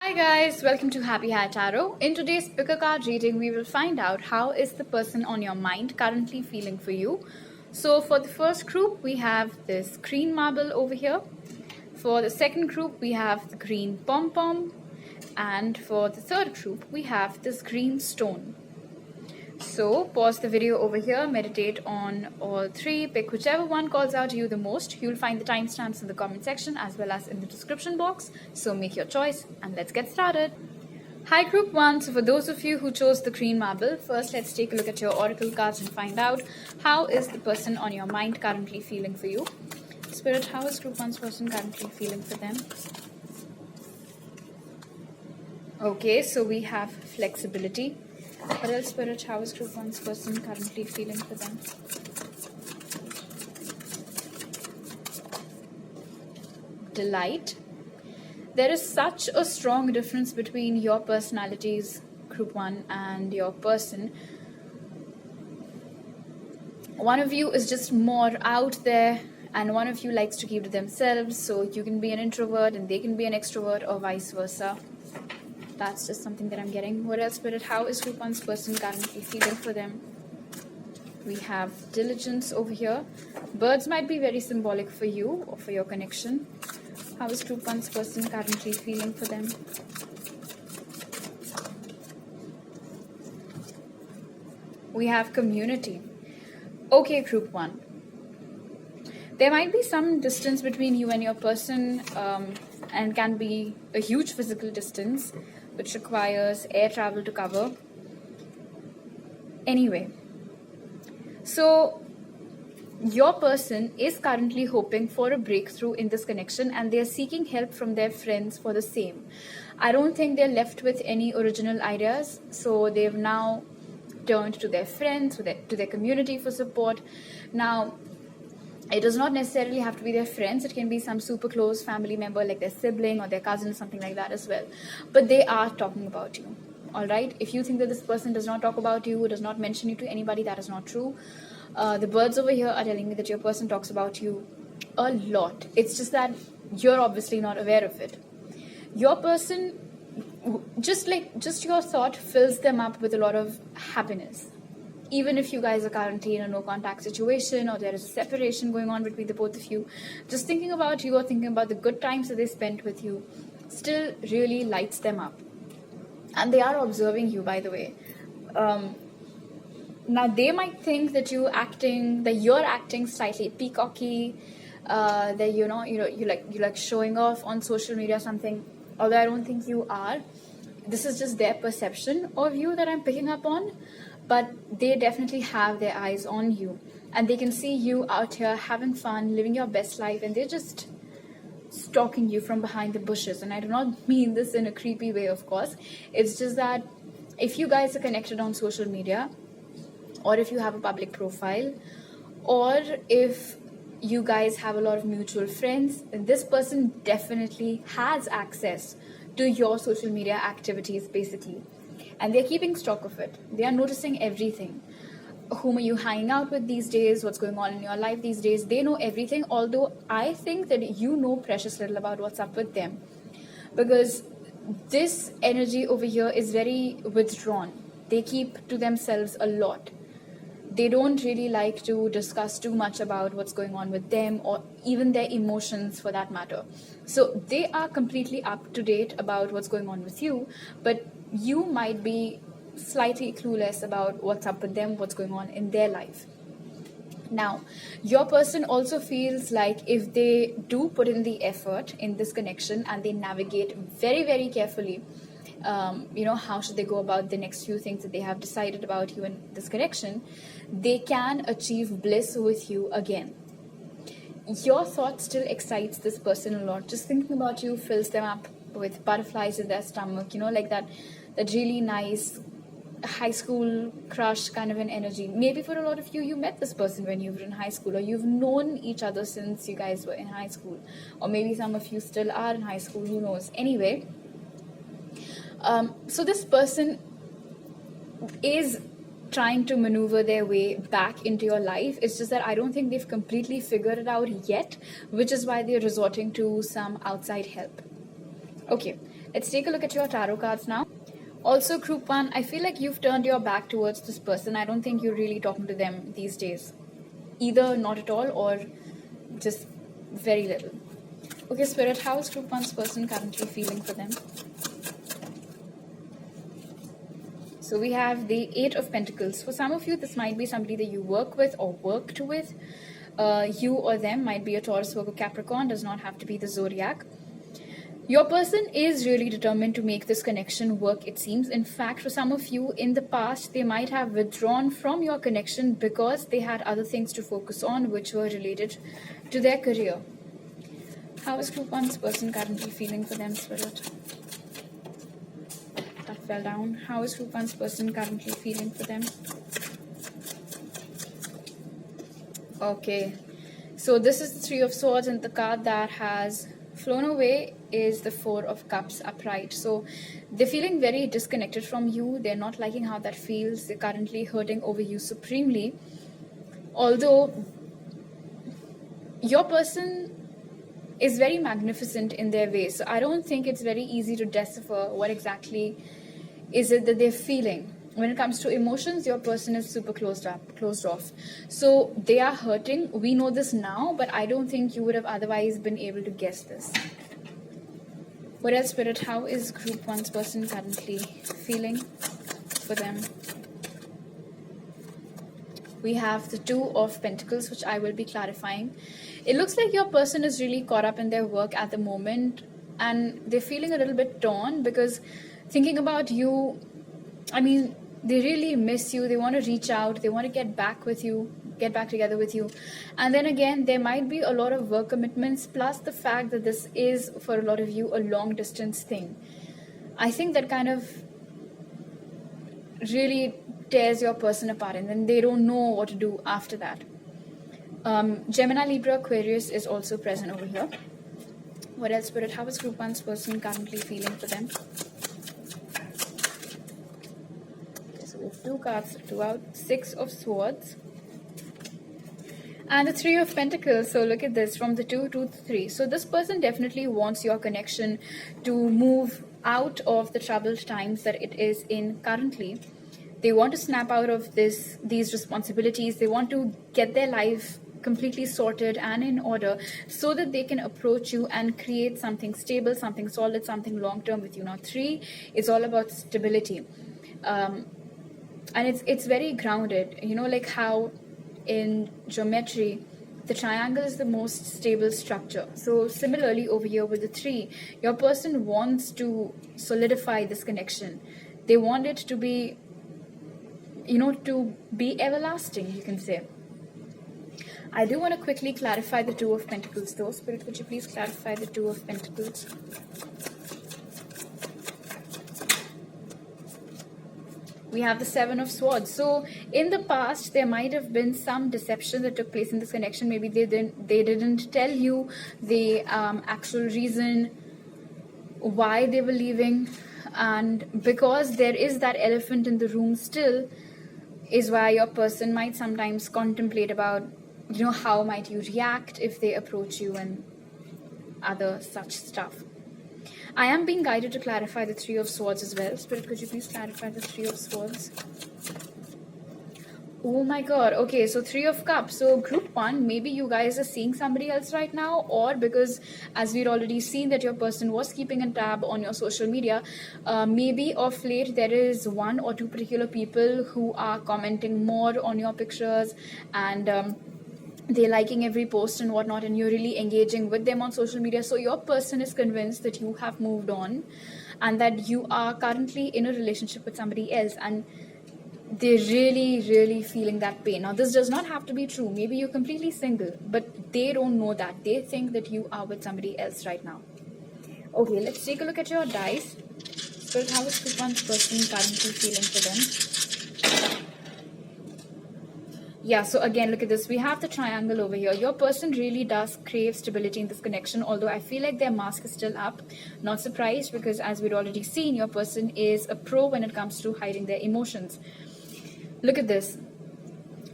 Hi guys, welcome to Happy Hat Tarot. In today's pick a card reading, we will find out how is the person on your mind currently feeling for you. So for the first group, we have this green marble over here. For the second group, we have the green pom-pom. And for the third group, we have this green stone. So pause the video over here, meditate on all three, pick whichever one calls out to you the most. You'll find the timestamps in the comment section as well as in the description box. So make your choice and let's get started. Hi group 1, so for those of you who chose the green marble, first let's take a look at your oracle cards and find out how is the person on your mind currently feeling for you. Spirit, how is group 1's person currently feeling for them? Okay, so we have flexibility. What else, Spirit? How is group 1's person currently feeling for them? Delight. There is such a strong difference between your personalities, group 1, and your person. One of you is just more out there and one of you likes to keep to themselves, so you can be an introvert and they can be an extrovert or vice versa. That's just something that I'm getting. What else, Spirit? How is group 1's person currently feeling for them? We have diligence over here. Birds might be very symbolic for you or for your connection. How is group 1's person currently feeling for them? We have community. Okay, group 1. There might be some distance between you and your person and can be a huge physical distance which requires air travel to cover. Anyway, so your person is currently hoping for a breakthrough in this connection and they are seeking help from their friends for the same. I don't think they're left with any original ideas, so they've now turned to their friends, to their community for support. Now, it does not necessarily have to be their friends. It can be some super close family member like their sibling or their cousin, something like that as well. But they are talking about you. All right. If you think that this person does not talk about you, does not mention you to anybody, that is not true. The birds over here are telling me that your person talks about you a lot. It's just that you're obviously not aware of it. Your person, just your thought fills them up with a lot of happiness. Even if you guys are currently in a no contact situation or there is a separation going on between the both of you, just thinking about you or thinking about the good times that they spent with you still really lights them up. And they are observing you, by the way. Now they might think that you're acting slightly peacocky, that you like showing off on social media or something. Although I don't think you are. This is just their perception of you that I'm picking up on. But they definitely have their eyes on you and they can see you out here having fun, living your best life, and they're just stalking you from behind the bushes. And I do not mean this in a creepy way, of course. It's just that if you guys are connected on social media, or if you have a public profile, or if you guys have a lot of mutual friends, then this person definitely has access to your social media activities, basically. And they're keeping stock of it. They are noticing everything. Whom are you hanging out with these days? What's going on in your life these days? They know everything, although I think that you know precious little about what's up with them. Because this energy over here is very withdrawn. They keep to themselves a lot. They don't really like to discuss too much about what's going on with them or even their emotions for that matter. So they are completely up to date about what's going on with you, but you might be slightly clueless about what's up with them, what's going on in their life. Now, your person also feels like if they do put in the effort in this connection and they navigate very, very carefully, how should they go about the next few things that they have decided about you in this connection, they can achieve bliss with you again. Your thought still excites this person a lot. Just thinking about you fills them up with butterflies in their stomach, like that really nice high school crush kind of an energy. Maybe for a lot of you, you met this person when you were in high school, or you've known each other since you guys were in high school, or maybe some of you still are in high school, who knows. Anyway, so this person is trying to maneuver their way back into your life. It's just that I don't think they've completely figured it out yet, which is why they're resorting to some outside help. Okay, Let's take a look at your tarot cards now. Also, group 1, I feel like you've turned your back towards this person. I don't think you're really talking to them these days. Either not at all or just very little. Okay, Spirit, how is group 1's person currently feeling for them? So we have the 8 of Pentacles. For some of you, this might be somebody that you work with or worked with. You or them might be a Taurus, Virgo, Capricorn. Does not have to be the zodiac. Your person is really determined to make this connection work, it seems. In fact, for some of you in the past, they might have withdrawn from your connection because they had other things to focus on which were related to their career. How is group 1's person currently feeling for them, Spirit? That fell down. How is group 1's person currently feeling for them? Okay. So this is the 3 of Swords, and the card that has flown away is the 4 of Cups upright. So they're feeling very disconnected from you. They're not liking how that feels. They're currently hurting over you supremely. Although your person is very magnificent in their way. So I don't think it's very easy to decipher what exactly is it that they're feeling. When it comes to emotions, your person is super closed off. So they are hurting. We know this now, but I don't think you would have otherwise been able to guess this. What else, Spirit? How is group 1's person currently feeling for them? We have the 2 of Pentacles, which I will be clarifying. It looks like your person is really caught up in their work at the moment, and they're feeling a little bit torn because thinking about you, I mean, they really miss you. They want to reach out. They want to get back with you, get back together with you. And then again, there might be a lot of work commitments, plus the fact that this is, for a lot of you, a long distance thing. I think that kind of really tears your person apart, and then they don't know what to do after that. Gemini, Libra, Aquarius is also present over here. What else, Spirit? How is group 1's person currently feeling for them? We have 2 cards to out, 6 of Swords and the 3 of Pentacles. So look at this, from the 2 to the 3. So this person definitely wants your connection to move out of the troubled times that it is in currently. They want to snap out of these responsibilities. They want to get their life completely sorted and in order so that they can approach you and create something stable, something solid, something long-term with you. Now 3 is all about stability. And it's very grounded, you know, like how in geometry the triangle is the most stable structure. So similarly over here with the 3, your person wants to solidify this connection. They want it to be, you know, to be everlasting, you can say. I do want to quickly clarify the 2 of Pentacles though. Spirit, could you please clarify the 2 of Pentacles? We have the 7 of Swords. So in the past, there might have been some deception that took place in this connection. Maybe they didn't tell you the actual reason why they were leaving, and because there is that elephant in the room still, is why your person might sometimes contemplate about, you know, how might you react if they approach you and other such stuff. I am being guided to clarify the 3 of Swords as well. Spirit, could you please clarify the 3 of Swords? Oh my god. Okay, so 3 of Cups. So group 1, maybe you guys are seeing somebody else right now, or because as we'd already seen that your person was keeping a tab on your social media, maybe of late there is 1 or 2 particular people who are commenting more on your pictures, and they're liking every post and whatnot, and you're really engaging with them on social media. So your person is convinced that you have moved on and that you are currently in a relationship with somebody else, and they're really feeling that pain. Now this does not have to be true. Maybe you're completely single, but they don't know that. They think that you are with somebody else right now. Okay, let's take a look at your dice. Spirit, how is group 1's person currently feeling for them? Yeah, so again, look at this. We have the triangle over here. Your person really does crave stability in this connection, although I feel like their mask is still up. Not surprised, because as we'd already seen, your person is a pro when it comes to hiding their emotions. Look at this.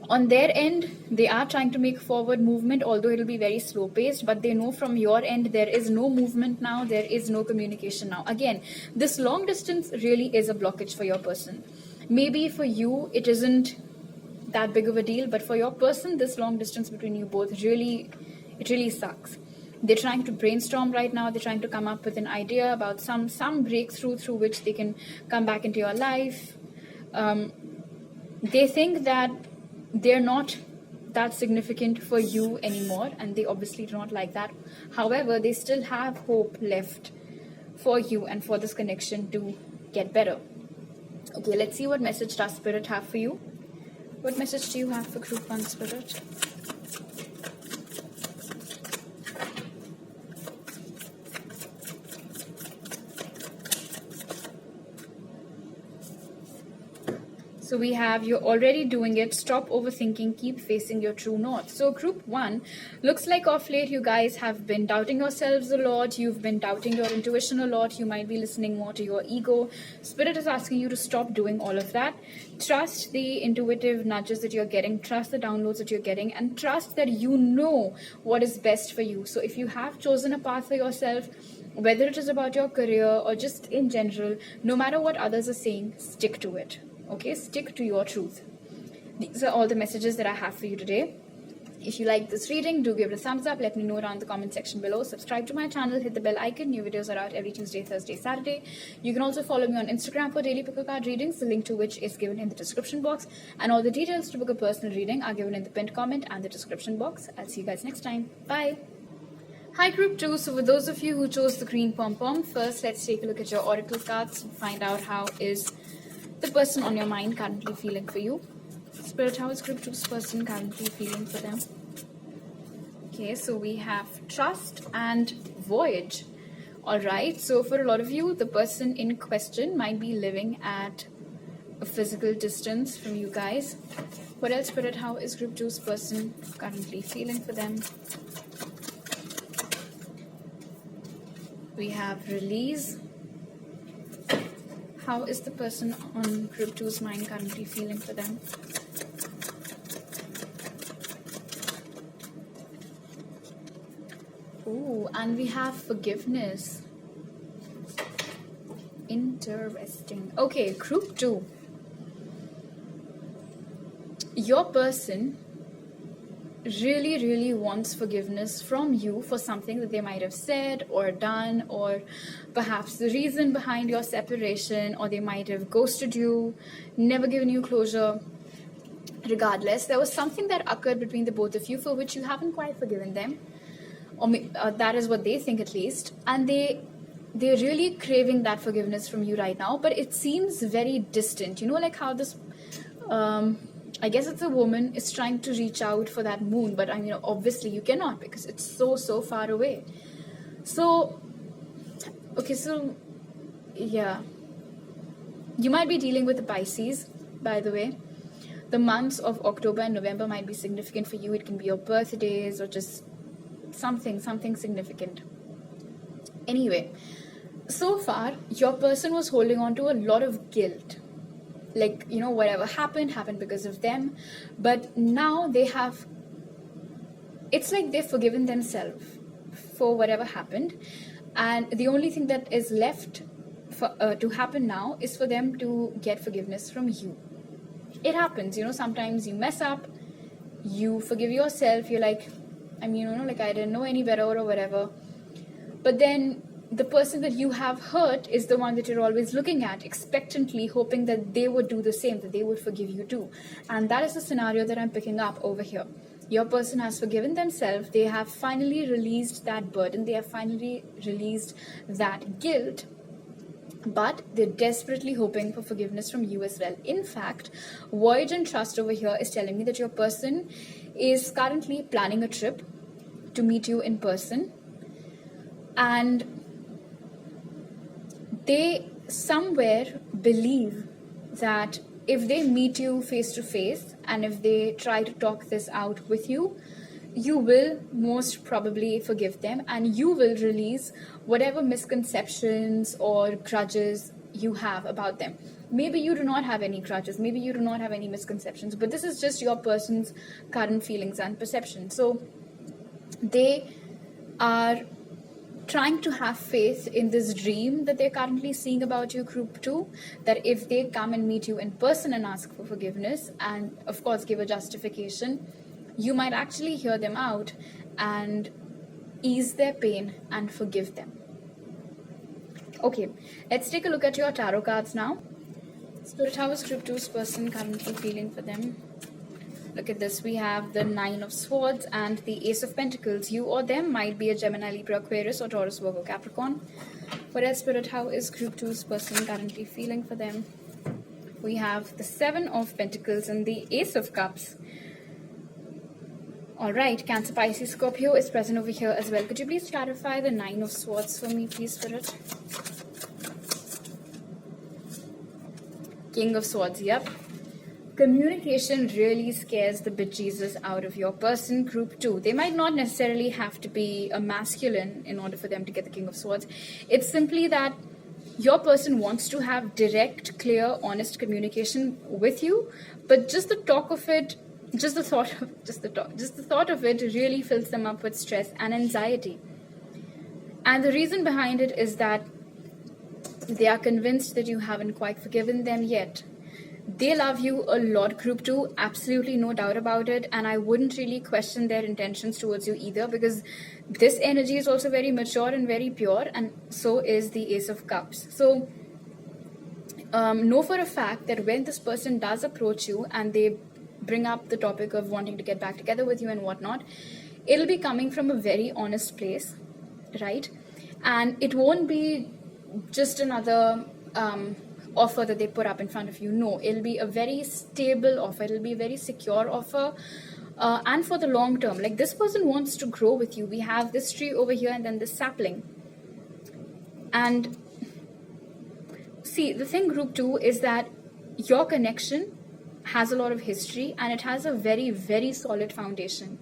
On their end, they are trying to make forward movement, although it'll be very slow paced, but they know from your end there is no movement now, there is no communication now. Again, this long distance really is a blockage for your person. Maybe for you it isn't that big of a deal, but for your person, this long distance between you both really sucks. They're trying to brainstorm right now. They're trying to come up with an idea about some breakthrough through which they can come back into your life. They think that they're not that significant for you anymore, and they obviously do not like that. However, they still have hope left for you and for this connection to get better. Okay, let's see what message does Spirit have for you. What message do you have for Group 1, Spirit? So we have, you're already doing it, stop overthinking, keep facing your true north. So Group 1, looks like off late you guys have been doubting yourselves a lot, you've been doubting your intuition a lot, you might be listening more to your ego. Spirit is asking you to stop doing all of that. Trust the intuitive nudges that you're getting, trust the downloads that you're getting, and trust that you know what is best for you. So if you have chosen a path for yourself, whether it is about your career or just in general, no matter what others are saying, stick to it. Okay, stick to your truth. These are all the messages that I have for you today. If you like this reading, do give it a thumbs up. Let me know down in the comment section below. Subscribe to my channel, hit the bell icon. New videos are out every Tuesday, Thursday, Saturday. You can also follow me on Instagram for daily pickle card readings, the link to which is given in the description box. And all the details to book a personal reading are given in the pinned comment and the description box. I'll see you guys next time. Bye. Hi Group 2, so for those of you who chose the green pom-pom, first let's take a look at your oracle cards and find out how is the person on your mind currently feeling for you. Spirit, how is Group 2's person currently feeling for them? Okay, so we have trust and voyage. Alright, so for a lot of you, the person in question might be living at a physical distance from you guys. What else, Spirit, how is Group 2's person currently feeling for them? We have release. How is the person on Group 2's mind currently feeling for them? Ooh, and we have forgiveness. Interesting. Okay, Group 2. Your person really wants forgiveness from you for something that they might have said or done, or perhaps the reason behind your separation, or they might have ghosted you, never given you closure. Regardless, there was something that occurred between the both of you for which you haven't quite forgiven them, or that is what they think at least, and they're really craving that forgiveness from you right now, but it seems very distant. You know, like how this I guess it's a woman is trying to reach out for that moon, but I mean, obviously you cannot because it's so far away. So, okay, so yeah, you might be dealing with a Pisces, by the way. The months of October and November might be significant for you. It can be your birthdays or just something significant. Anyway, so far, your person was holding on to a lot of guilt. Like, you know, whatever happened because of them. But now they have, it's like they've forgiven themselves for whatever happened. And the only thing that is left for, to happen now is for them to get forgiveness from you. It happens, you know, sometimes you mess up, you forgive yourself, you're like, I mean, you know, like I didn't know any better or whatever. But then the person that you have hurt is the one that you're always looking at, expectantly hoping that they would do the same, that they would forgive you too. And that is the scenario that I'm picking up over here. Your person has forgiven themselves. They have finally released that burden. They have finally released that guilt. But they're desperately hoping for forgiveness from you as well. In fact, Voyage and Trust over here is telling me that your person is currently planning a trip to meet you in person. And they somewhere believe that if they meet you face to face and if they try to talk this out with you, you will most probably forgive them and you will release whatever misconceptions or grudges you have about them. Maybe you do not have any grudges, maybe you do not have any misconceptions, but this is just your person's current feelings and perception. So they are trying to have faith in this dream that they're currently seeing about you, group 2, that if they come and meet you in person and ask for forgiveness and of course give a justification, you might actually hear them out and ease their pain and forgive them. Okay, let's take a look at your tarot cards now. Spirit, how is group 2's person currently feeling for them? Look at this. We have the 9 of Swords and the Ace of Pentacles. You or them might be a Gemini, Libra, Aquarius, or Taurus, Virgo, Capricorn. What else, Spirit? How is group 2's person currently feeling for them? We have the 7 of Pentacles and the Ace of Cups. Alright, Cancer, Pisces, Scorpio is present over here as well. Could you please clarify the 9 of Swords for me, please, Spirit? King of Swords, yep. Communication really scares the bejesus out of your person, group 2. They might not necessarily have to be a masculine in order for them to get the King of Swords. It's simply that your person wants to have direct, clear, honest communication with you, but just the talk of it, just the thought of it really fills them up with stress and anxiety. And the reason behind it is that they are convinced that you haven't quite forgiven them yet. They love you a lot, group 2, absolutely no doubt about it, and I wouldn't really question their intentions towards you either, because this energy is also very mature and very pure, and so is the Ace of Cups. So know for a fact that when this person does approach you and they bring up the topic of wanting to get back together with you and whatnot, it'll be coming from a very honest place, right? And it won't be just another offer that they put up in front of you. No, it'll be a very stable offer. It'll be a very secure offer, and for the long term. Like, this person wants to grow with you. We have this tree over here and then this sapling. And see, the thing, group 2, is that your connection has a lot of history and it has a very, very solid foundation.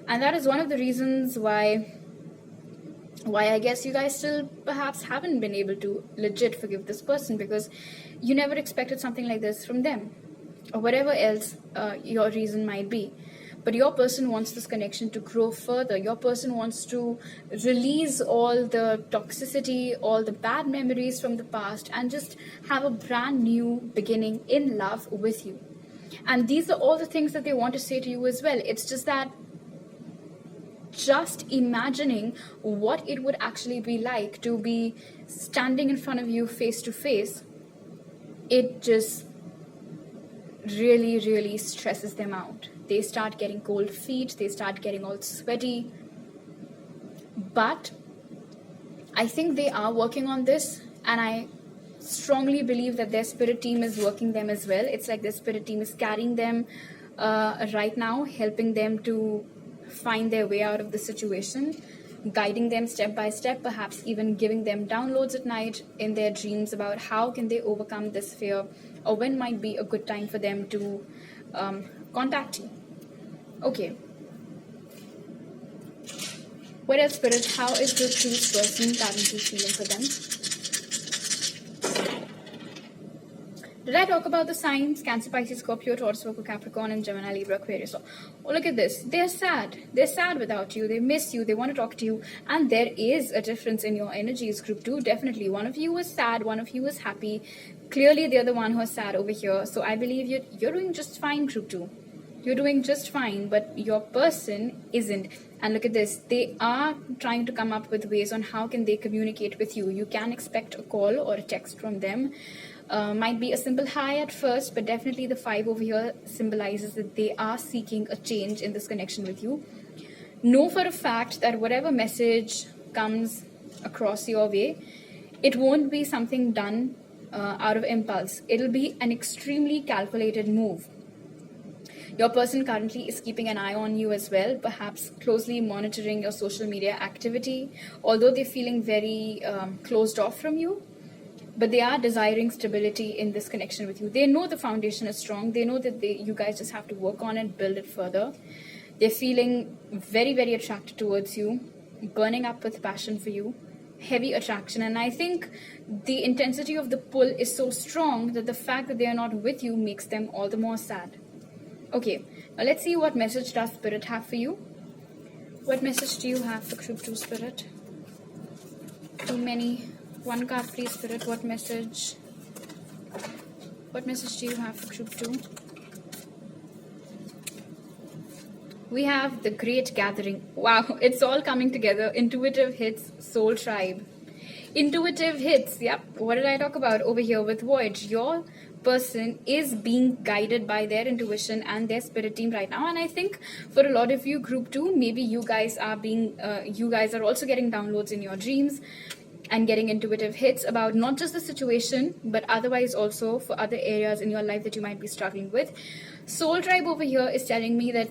And that is one of the reasons why I guess you guys still perhaps haven't been able to legit forgive this person, because you never expected something like this from them, or whatever else your reason might be. But your person wants this connection to grow further. Your person wants to release all the toxicity, all the bad memories from the past, and just have a brand new beginning in love with you. And these are all the things that they want to say to you as well. It's just that just imagining what it would actually be like to be standing in front of you face to face, it just really, really stresses them out. They start getting cold feet, they start getting all sweaty. But I think they are working on this, and I strongly believe that their spirit team is working them as well. It's like their spirit team is carrying them right now, helping them to find their way out of the situation, guiding them step by step, perhaps even giving them downloads at night in their dreams about how can they overcome this fear, or when might be a good time for them to contact you. Okay. What else, Spirit? How is the truth person currently feeling for them? Did I talk about the signs? Cancer, Pisces, Scorpio, Taurus, Virgo, Capricorn, and Gemini, Libra, Aquarius. Oh, look at this. They're sad. They're sad without you. They miss you. They want to talk to you. And there is a difference in your energies, group 2. Definitely. One of you is sad. One of you is happy. Clearly, they're the one who is sad over here. So I believe you're doing just fine, group 2. You're doing just fine, but your person isn't. And look at this. They are trying to come up with ways on how can they communicate with you. You can expect a call or a text from them. Might be a simple hi at first, but definitely the 5 over here symbolizes that they are seeking a change in this connection with you. Know for a fact that whatever message comes across your way, it won't be something done out of impulse. It'll be an extremely calculated move. Your person currently is keeping an eye on you as well, perhaps closely monitoring your social media activity, although they're feeling very closed off from you. But they are desiring stability in this connection with you. They know the foundation is strong. They know that you guys just have to work on it, build it further. They're feeling very, very attracted towards you, burning up with passion for you. heavy attraction, and I think the intensity of the pull is so strong that the fact that they are not with you makes them all the more sad. Okay, now let's see what message does Spirit have for you. What message do you have for group 2, Spirit? Too many. One card, please, Spirit. What message do you have for group 2? We have the Great Gathering. Wow, it's all coming together. Intuitive hits, Soul Tribe. Intuitive hits. Yep. What did I talk about over here with Voyage? Your person is being guided by their intuition and their spirit team right now. And I think for a lot of you, group 2, maybe you guys are also getting downloads in your dreams and getting intuitive hits about not just the situation, but otherwise also for other areas in your life that you might be struggling with. Soul Tribe over here is telling me that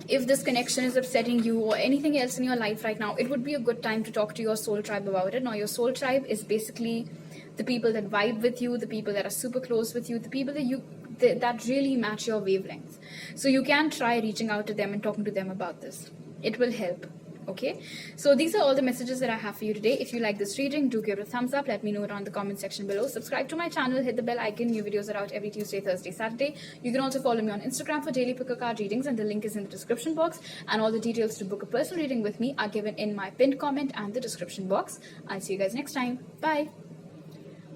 if this connection is upsetting you or anything else in your life right now, it would be a good time to talk to your soul tribe about it. Now, your soul tribe is basically the people that vibe with you, the people that are super close with you, the people that really match your wavelengths. So you can try reaching out to them and talking to them about this. It will help. Okay, so these are all the messages that I have for you today. If you like this reading, do give it a thumbs up. Let me know it on the comment section below. Subscribe to my channel, hit the bell icon. New videos are out every Tuesday, Thursday, Saturday. You can also follow me on Instagram for daily pick a card readings, and the link is in the description box. And all the details to book a personal reading with me are given in my pinned comment and the description box. I'll see you guys next time. Bye.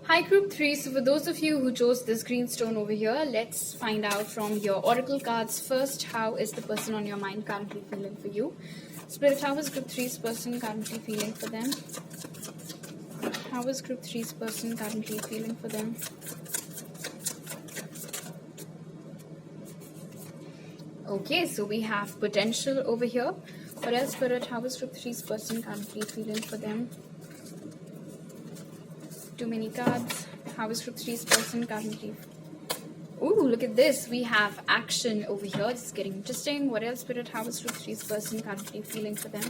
Hi group 3, so for those of you who chose this green stone over here, let's find out from your oracle cards first, how is the person on your mind currently feeling for you? Spirit, how is group 3's person currently feeling for them? How is group 3's person currently feeling for them? Okay, so we have potential over here. What else, Spirit? How is group 3's person currently feeling for them? Too many cards. How is group 3's person currently? Ooh, look at this. We have action over here. This is getting interesting. What else, Spirit? How is group 3's person currently feeling for them?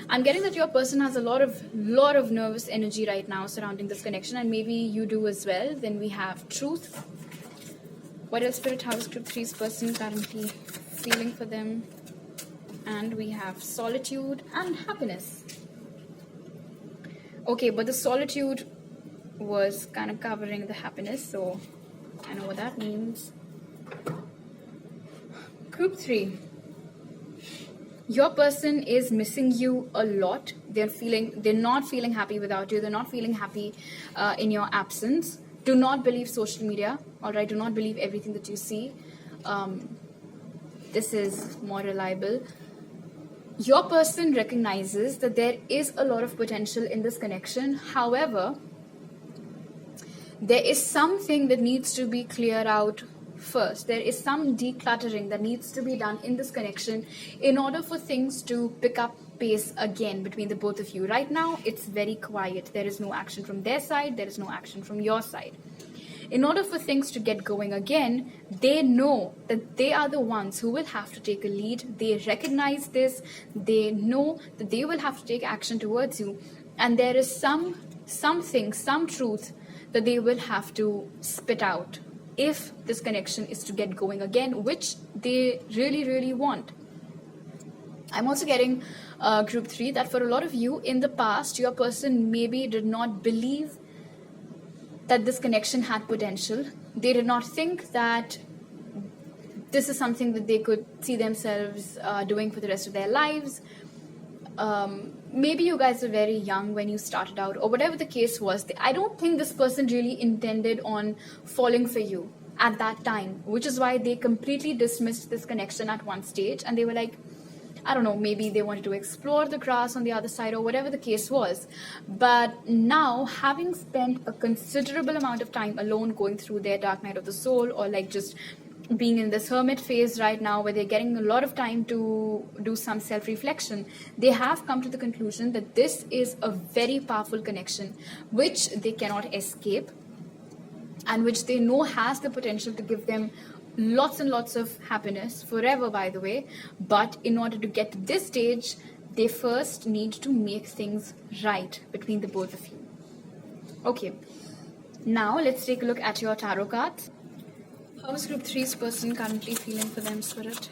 I'm getting that your person has a lot of nervous energy right now surrounding this connection, and maybe you do as well. Then we have truth. What else, Spirit? How is group 3's person currently feeling for them? And we have solitude and happiness. Okay, but the solitude was kind of covering the happiness, so I know what that means. Group 3, your person is missing you a lot. They're not feeling happy without you. They're not feeling happy in your absence. Do not believe social media, all right? Do not believe everything that you see. This is more reliable. Your person recognizes that there is a lot of potential in this connection. However, there is something that needs to be cleared out first. There is some decluttering that needs to be done in this connection in order for things to pick up pace again between the both of you. Right now, it's very quiet. There is no action from their side. There is no action from your side. In order for things to get going again, they know that they are the ones who will have to take a lead. They recognize this. They know that they will have to take action towards you. And there is some truth that they will have to spit out if this connection is to get going again, which they really, really want. I'm also getting group 3 that for a lot of you in the past, your person maybe did not believe that this connection had potential. They did not think that this is something that they could see themselves doing for the rest of their lives. Maybe you guys were very young when you started out, or whatever the case was. I don't think this person really intended on falling for you at that time, which is why they completely dismissed this connection at one stage, and they were like, I don't know, maybe they wanted to explore the grass on the other side or whatever the case was. But now, having spent a considerable amount of time alone going through their dark night of the soul, or like just being in this hermit phase right now where they're getting a lot of time to do some self-reflection, they have come to the conclusion that this is a very powerful connection which they cannot escape and which they know has the potential to give them lots and lots of happiness forever, by the way. But in order to get to this stage, they first need to make things right between the both of you. Okay, now let's take a look at your tarot cards. How is group 3's person currently feeling for them, Spirit?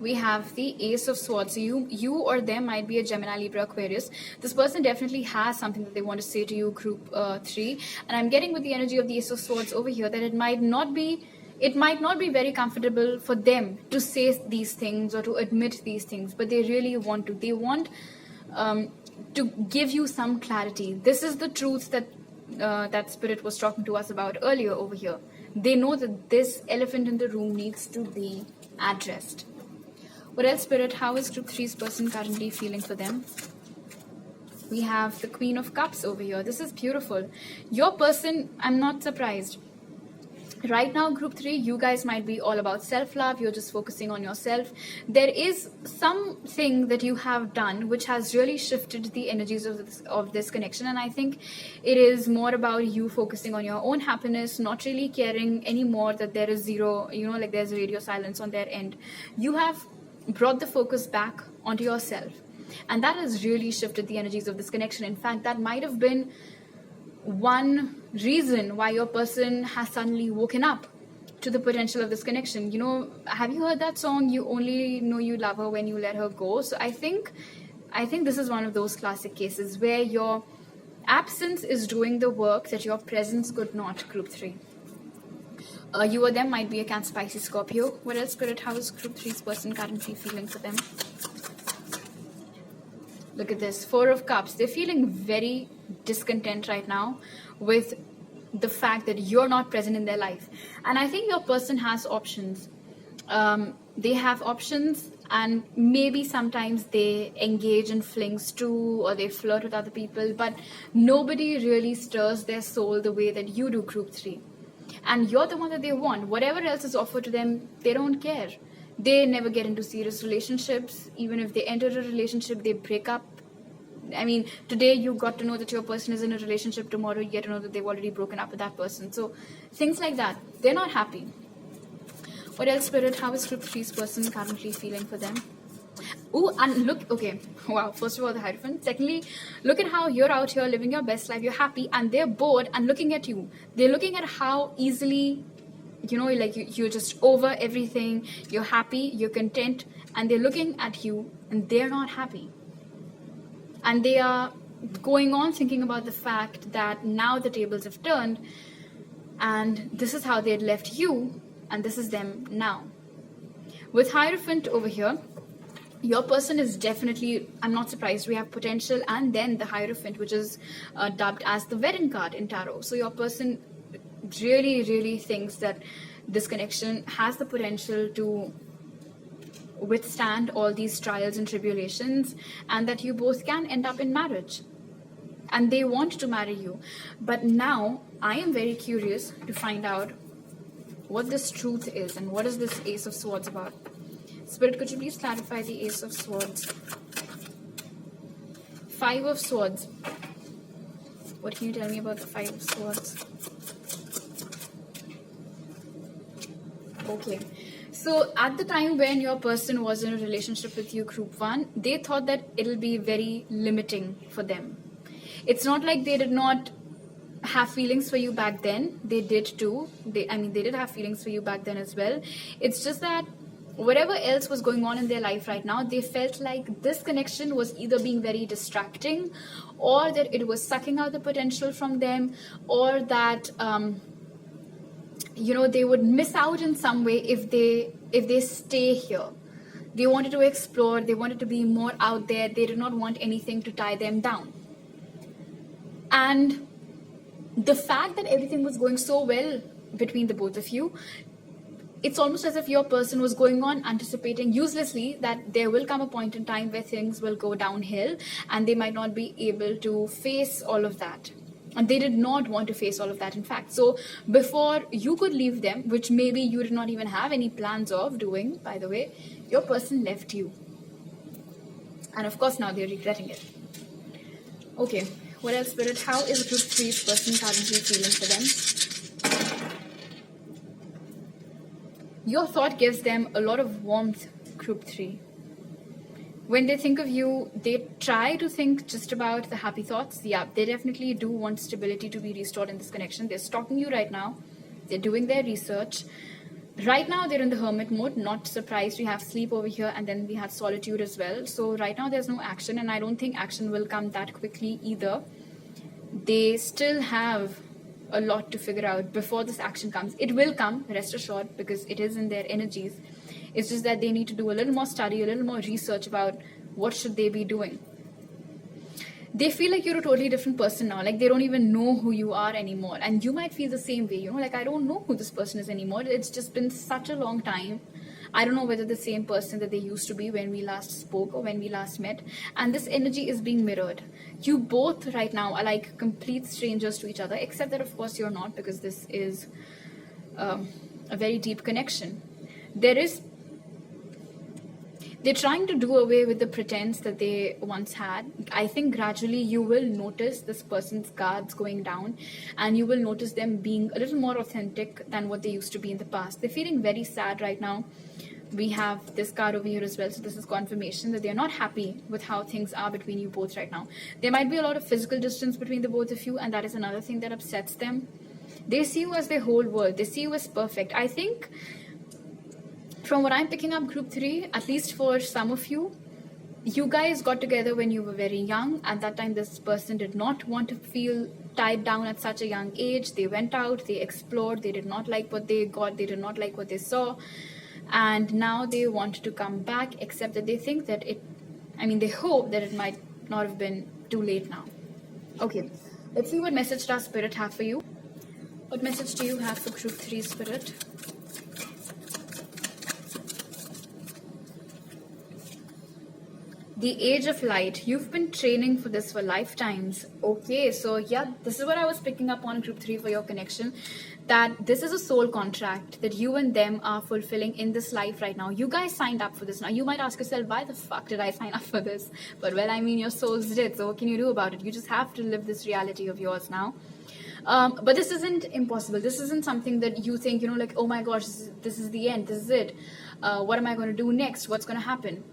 we have the Ace of Swords. So you or them might be a Gemini, Libra, Aquarius. This person definitely has something that they want to say to you, group 3. And I'm getting with the energy of the Ace of Swords over here that it might not be very comfortable for them to say these things or to admit these things, but they really want to. They want to give you some clarity. This is the truth that that Spirit was talking to us about earlier over here. They know that this elephant in the room needs to be addressed. What else, Spirit? How is group 3's person currently feeling for them? We have the Queen of Cups over here. This is beautiful. Your person, I'm not surprised. Right now, group 3, you guys might be all about self-love. You're just focusing on yourself. There is something that you have done which has really shifted the energies of this connection. And I think it is more about you focusing on your own happiness, not really caring anymore that there is zero, like there's radio silence on their end. You have brought the focus back onto yourself. And that has really shifted the energies of this connection. In fact, that might have been one reason why your person has suddenly woken up to the potential of this connection. Have you heard that song, You Only Know You Love Her When You Let Her Go? So I think this is one of those classic cases where your absence is doing the work that your presence could not, group 3. You or them might be a Cancer, Pisces, Scorpio. What else, Spirit? How is group 3's person currently feeling for them? Look at this, 4 of Cups. They're feeling very discontent right now with the fact that you're not present in their life. And I think your person has options. They have options, and maybe sometimes they engage in flings too, or they flirt with other people, but nobody really stirs their soul the way that you do, group 3. And you're the one that they want. Whatever else is offered to them, they don't care. They never get into serious relationships. Even if they enter a relationship, they break up. I mean, today you got to know that your person is in a relationship. Tomorrow you get to know that they've already broken up with that person. So things like that. They're not happy. What else, Spirit? How is group 3's person currently feeling for them? Oh, and look, okay, wow, first of all, the Hierophant. Secondly, look at how you're out here living your best life. You're happy, and they're bored and looking at you. They're looking at how easily, you're just over everything. You're happy, you're content, and they're looking at you, and they're not happy. And they are going on thinking about the fact that now the tables have turned, and this is how they had left you, and this is them now. With Hierophant over here, your person is definitely, I'm not surprised, we have potential, and then the Hierophant, which is dubbed as the wedding card in tarot. So your person really, really thinks that this connection has the potential to withstand all these trials and tribulations, and that you both can end up in marriage. And they want to marry you. But now, I am very curious to find out what this truth is, and what is this Ace of Swords about? Spirit, could you please clarify the Ace of Swords? 5 of Swords. What can you tell me about the 5 of Swords? Okay. So at the time when your person was in a relationship with you, group 1, they thought that it'll be very limiting for them. It's not like they did not have feelings for you back then. They did too. They did have feelings for you back then as well. It's just that whatever else was going on in their life right now, they felt like this connection was either being very distracting, or that it was sucking out the potential from them, or that they would miss out in some way if they stay here. They wanted to explore, they wanted to be more out there, they did not want anything to tie them down. And the fact that everything was going so well between the both of you, it's almost as if your person was going on anticipating uselessly that there will come a point in time where things will go downhill, and they might not be able to face all of that. And they did not want to face all of that, in fact. So before you could leave them, which maybe you did not even have any plans of doing, by the way, your person left you. And of course, now they're regretting it. Okay, what else, Spirit? How is group 3's person currently feeling for them? Your thought gives them a lot of warmth, group 3. When they think of you, they try to think just about the happy thoughts. Yeah, they definitely do want stability to be restored in this connection. They're stalking you right now. They're doing their research. Right now they're in the hermit mode. Not surprised, we have sleep over here, and then we have solitude as well. So right now there's no action, and I don't think action will come that quickly either. They still have a lot to figure out before this action comes. It will come, rest assured, because it is in their energies. It's just that they need to do a little more study, a little more research about what should they be doing. They feel like you're a totally different person now. Like they don't even know who you are anymore. And you might feel the same way, like I don't know who this person is anymore. It's just been such a long time. I don't know whether the same person that they used to be when we last spoke or when we last met. And this energy is being mirrored. You both right now are like complete strangers to each other, except that of course you're not, because this is a very deep connection. They're trying to do away with the pretense that they once had. I think gradually you will notice this person's guards going down, and you will notice them being a little more authentic than what they used to be in the past. They're feeling very sad right now. We have this card over here as well, so this is confirmation that they're not happy with how things are between you both right now. There might be a lot of physical distance between the both of you, and that is another thing that upsets them. They see you as their whole world. They see you as perfect. I think from what I'm picking up, group 3, at least for some of you, you guys got together when you were very young. At that time, this person did not want to feel tied down at such a young age. They went out, they explored, they did not like what they got, they did not like what they saw. And now they want to come back, except that they think that they hope that it might not have been too late now. Okay, let's see what message does Spirit have for you. What message do you have for group 3, Spirit? The Age of Light. You've been training for this for lifetimes. Okay, so yeah, this is what I was picking up on group 3 for your connection. That this is a soul contract that you and them are fulfilling in this life right now. You guys signed up for this. Now you might ask yourself, why the fuck did I sign up for this? But well, your souls did. So what can you do about it? You just have to live this reality of yours now. But this isn't impossible. This isn't something that you think, like, oh my gosh, this is the end. This is it. What am I going to do next? What's going to happen?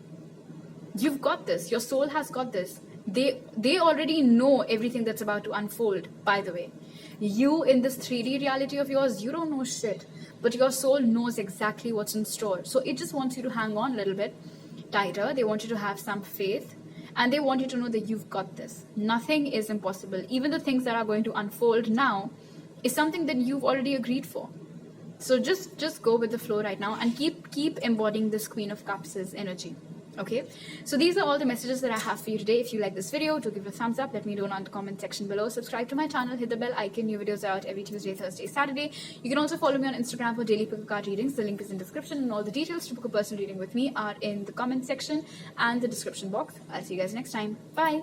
You've got this. Your soul has got this. They already know everything that's about to unfold, by the way. You, in this 3D reality of yours, you don't know shit. But your soul knows exactly what's in store. So it just wants you to hang on a little bit tighter. They want you to have some faith. And they want you to know that you've got this. Nothing is impossible. Even the things that are going to unfold now is something that you've already agreed for. So just go with the flow right now and keep embodying this Queen of Cups' energy. Okay, so these are all the messages that I have for you today. If you like this video, do give it a thumbs up. Let me know in the comment section below. Subscribe to my channel, hit the bell icon. New videos are out every Tuesday, Thursday, Saturday. You can also follow me on Instagram for daily pick a card readings. The link is in the description, and all the details to book a personal reading with me are in the comment section and the description box. I'll see you guys next time. Bye.